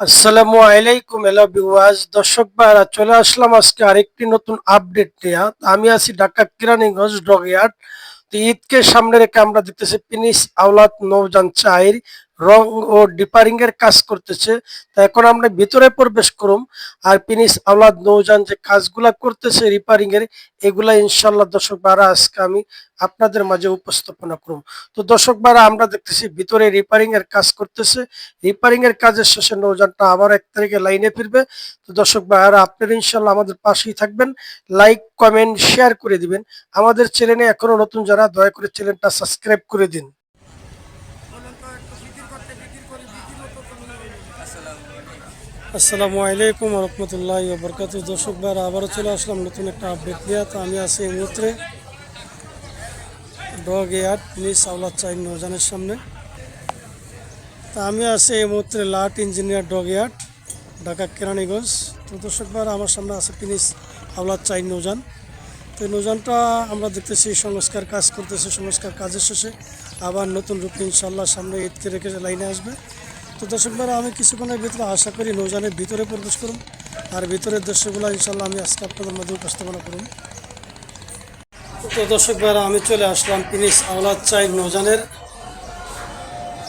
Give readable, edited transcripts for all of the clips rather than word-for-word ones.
আসসালামু আলাইকুম hello viewers দর্শক ভাইরা চলে আসলাম আজকে আরেকটি নতুন আপডেট নিয়ে। আমি আছি ঢাকা কেরানীগঞ্জ ডকইয়ার্ড। তো ঈদকে সামনে রেখে আমরা দেখতেছি প্রিন্স আওলাদ নৌযান চাইর রং ও ডিপারিং এর কাজ করতেছে। তো এখন আমরা ভিতরে প্রবেশ করুম আর প্রিন্স আওলাদ নৌযান যে কাজগুলা করতেছে রিপারিং এর এগুলা ইনশাল্লাহ দর্শক ভাইরা আজকে আমি আপনাদের মাঝে উপস্থাপনা করুম। তো দর্শক ভাইরা আমরা দেখতেছি ভিতরে রিপারিং এর কাজ করতেছে। রিপারিং এর কাজের শেষে নৌযানটা আবার 1 তারিখে লাইনে ফিরবে। তো দর্শক ভাইরা আপনারা ইনশাল্লাহ আমাদের পাশেই থাকবেন, লাইক কমেন্ট শেয়ার করে দিবেন। আমাদের চ্যানেলে এখনো নতুন যারা দয়া করে চ্যানেলটা সাবস্ক্রাইব করে দিন। আসসালামু আলাইকুম রহমতুল্লাহ বরকাত। দর্শক ভাইরা আবারও চলে আসলাম নতুন একটা আপডেট নিয়ে। তো আমি আছি এই মুহূর্তে ডকইয়ার্ড প্রিন্স আওলাদ চাইর নৌযানের সামনে। তা আমি আছি এই মুহূর্তে লাট ইঞ্জিনিয়ার ডকইয়ার্ড ঢাকা কেরানীগঞ্জ। তো দর্শক ভাইরা আমার সামনে আছে প্রিন্স আওলাদ চাইর নৌযান। তো এই নৌযানটা আমরা দেখতেছি সংস্কার কাজ করতেছে। সংস্কার কাজের শেষে আবার নতুন রূপে ইনশাল্লাহ সামনে ঈদকে রেখে লাইনে আসবে। তো দর্শক ভাইরা আমি কিছুক্ষণের ভিতরে আশা করি নৌযানের ভিতরে প্রবেশ করুন আর ভিতরের দৃশ্যগুলো ইনশাল্লাহ আমি আজকে আপনাদের মধ্যে উপস্থাপনা করুন। তো দর্শক ভাইরা আমি চলে আসলাম প্রিন্স আওলাদ চাইর নৌযানের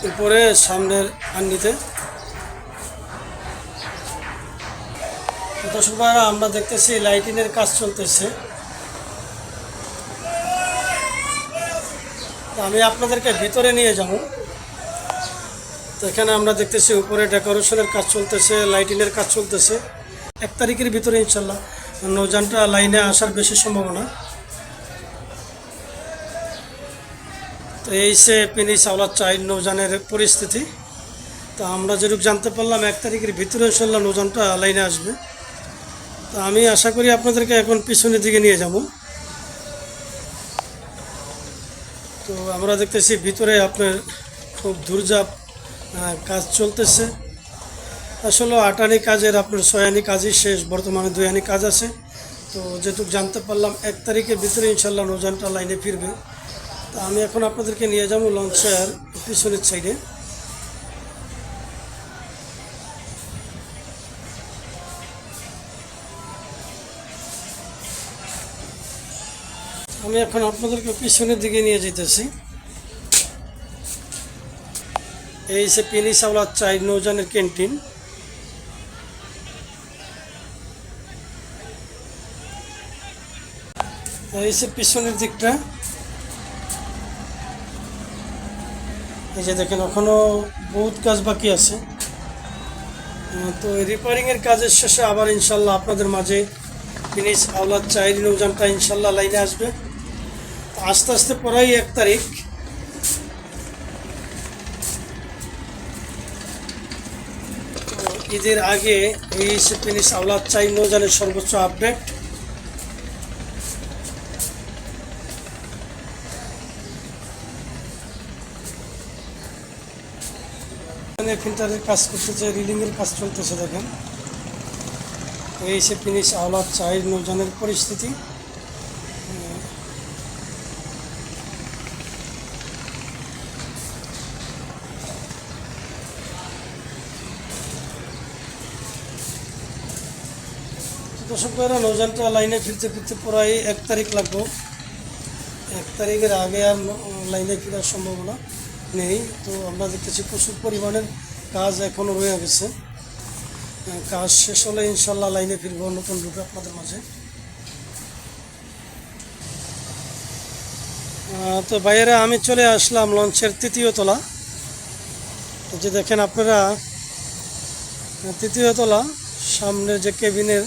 উপরে সামনের আন্নিতে। দর্শক ভাইরা আমরা দেখতেছি লাইটিংয়ের কাজ চলতেছে। আমি আপনাদেরকে ভিতরে নিয়ে যাব। তো এখানে আমরা দেখতেছি উপরে ডেকোরেশনের কাজ চলতেছে, লাইটিংয়ের কাজ চলতেছে। 1 তারিখের ভিতরে ইনশাল্লাহ নৌযানটা লাইনে আসার বেশি সম্ভাবনা। তো এই সে প্রিন্স আওলাদ চাইর নৌযানের পরিস্থিতি। তো আমরা যেটুকু জানতে পারলাম 1 তারিখের ভিতরে ইনশাল্লাহ নৌযানটা লাইনে আসবে। তো আমি আশা করি আপনাদেরকে এখন পিছনের দিকে নিয়ে যাব। তো আমরা দেখতেছি ভিতরে আপনার খুব ধূরজাপ কাজ চলতেছে। আসলে 8 আনি কাজের আপনার 6 আনি কাজই শেষ, বর্তমানে 2 আনি কাজ আছে। তো যেটুকু জানতে পারলাম 1 তারিখের ভিতরে ইনশাল্লাহ নৌযানটা লাইনে ফিরবে। তো আমি এখন আপনাদেরকে নিয়ে যাবো লঞ্চের পিছনের সাইডে। আমি এখন আপনাদেরকে পিছনের দিকে নিয়ে যেতেছি। এই সে প্রিন্স আওলাদ চাইর নৌযানের ক্যান্টিন। এই সে পিছনের দিকটা, এই যে দেখেন এখনো বহুত কাজ বাকি আছে। তো রিপেয়ারিংয়ের কাজের শেষে আবার ইনশাল্লাহ আপনাদের মাঝে প্রিন্স আওলাদ চাইর নৌযানটা ইনশাল্লাহ লাইনে আসবে। আস্তে আস্তে পড়াই 1 তারিখ। ঈদের আগে এই সে প্রিন্স আওলাদ চাইর নৌযানের সর্বোচ্চ আপডেট। ফিল্টারের কাজ করতেছে, রিলিংয়ের কাজ চলতেছে। দেখেন এই সে প্রিন্স আওলাদ চাইর নৌযানের পরিস্থিতি। দর্শক ভাইরা নৌযানটা লাইনে ফিরতে ফিরতে প্রায় 1 তারিখ লাগবে। 1 তারিখের আগে আর লাইনে ফেরার সম্ভাবনা নেই। তো আমরা দেখতেছি প্রচুর পরিমাণের কাজ এখনও রয়ে গেছে। কাজ শেষ হলে ইনশাল্লাহ লাইনে ফিরব নতুন রূপে আপনাদের মাঝে। তো বাইরে আমি চলে আসলাম লঞ্চের 3য় তলা। যে দেখেন আপনারা 3য় তলা সামনের যে কেবিনের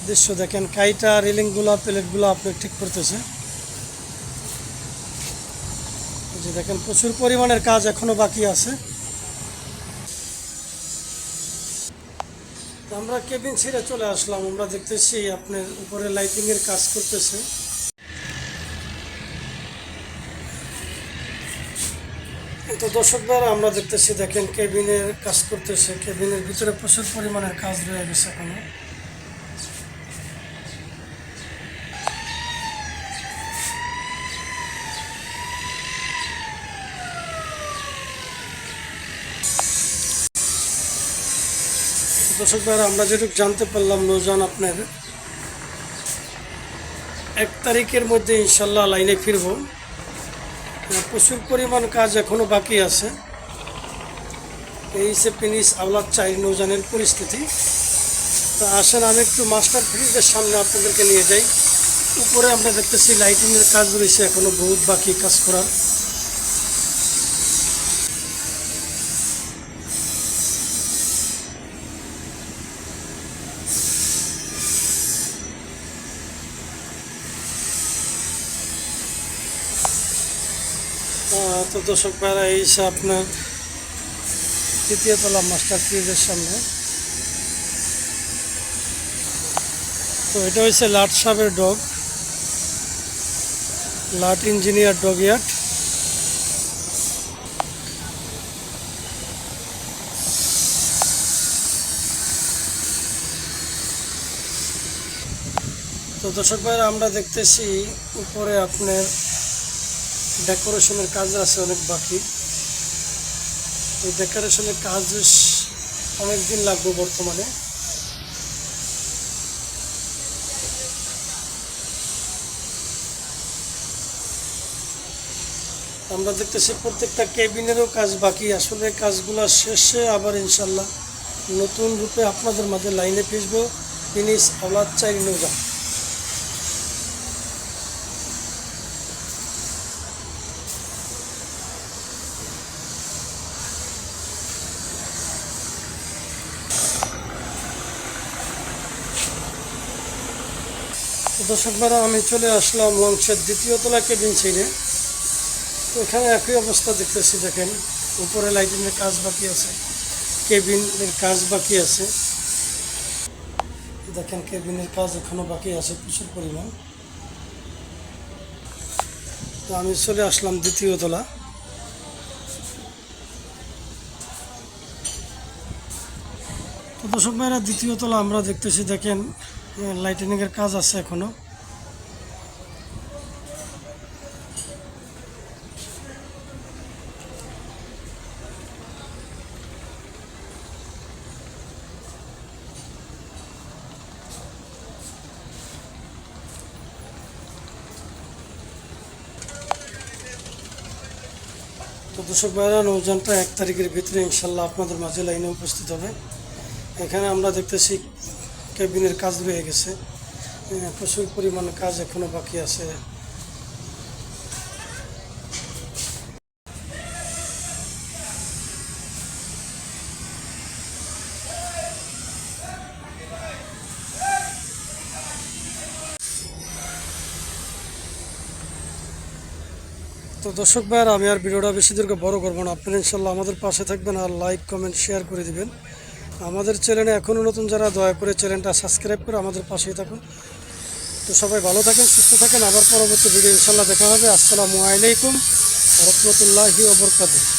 দৃশ্য দেখেন, কাইটা রেলিংগুলা প্লেটগুলো আপনি ঠিক করতেছে। যে দেখেন প্রচুর পরিমাণের কাজ এখনো বাকি আছে। আমরা কেবিন ছেড়ে চলে আসলাম। আমরা দেখতেছি আপনার উপরে লাইটিংয়ের কাজ করতেছে। তো দর্শক দ্বারা আমরা দেখতেছি দেখেন কেবিনের কাজ করতেছে। কেবিনের ভিতরে প্রচুর পরিমাণের কাজ রয়ে গেছে এখনো। দর্শক ভাইরা, আমরা যেটুকু জানতে পারলাম নৌজান আপনার 1 তারিখের মধ্যে ইনশাল্লাহ লাইনে ফিরব। প্রচুর পরিমাণ কাজ এখনো বাকি আছে। এই সে প্রিন্স আওলাদ 4 নৌজানের পরিস্থিতি। তো আসেন আমি একটু মাস্টার ফ্রিজের সামনে আপনাদেরকে নিয়ে যাই। উপরে আমরা দেখতেছি লাইটিংয়ের কাজ রয়েছে, এখনো বহুত বাকি কাজ করার। তো দর্শক ভাইরা, এই সে আপনার 3য় তলা মাস্টার ফ্রিজের সামনে। তো এটা হচ্ছে লাট সাহেবের ডগ, লাট ইঞ্জিনিয়ার ডগ ইয়ার্ড। তো দর্শক ভাইরা, আমরা দেখতেছি উপরে আপনার ডেকোরেশনের কাজ আছে অনেক বাকি। এই ডেকোরেশনের কাজ অনেক দিন লাগবে বর্তমানে। আমরা দেখতেছি প্রত্যেকটা কেবিনেরও কাজ বাকি। আসলে কাজগুলো শেষে আবার ইনশাল্লাহ নতুন রূপে আপনাদের মাঝে লাইনে ফিরব প্রিন্স আওলাদ 4 নৌজান। দর্শক ভাইরা, আমি চলে আসলাম লঞ্চের 2য় তলা কেবিন ছেড়ে। তো এখানে একই অবস্থা দেখতেছি। দেখেন উপরে লাইটিংয়ের কাজ বাকি আছে, কেবিনের কাজ বাকি আছে। দেখেন কেবিনের কাজ এখনো বাকি আছে প্রচুর পরিমাণ। তো আমি চলে আসলাম 2য় তলা। তো দর্শক ভাইরা, 2য় তলা আমরা দেখতেছি। দেখেন লাইটিংয়ের কাজ আছে এখনো। তো দর্শক ভাইরা, নৌযানটা 1 তারিখের ভিতরে ইনশাল্লাহ আপনাদের মাঝে লাইনে উপস্থিত হবে। এখানে আমরা দেখতেছি কেবিনের কাজ রয়ে গেছে, প্রচুর পরিমাণ কাজ এখনো বাকি আছে। তো দর্শক ভাইরা, আমি আর ভিডিওটা বেশি দীর্ঘ বড় করবো না। আপনারা ইনশাল্লাহ আমাদের পাশে থাকবেন আর লাইক কমেন্ট শেয়ার করে দিবেন। আমাদের চ্যানেলে এখনও নতুন যারা, দয়া করে চ্যানেলটা সাবস্ক্রাইব করে আমাদের পাশেই থাকুন। তো সবাই ভালো থাকেন, সুস্থ থাকেন। আবার পরবর্তী ভিডিও ইনশাল্লাহ দেখা হবে। আসসালামু আলাইকুম ওয়া রাহমাতুল্লাহি ওয়া বারাকাতুহু।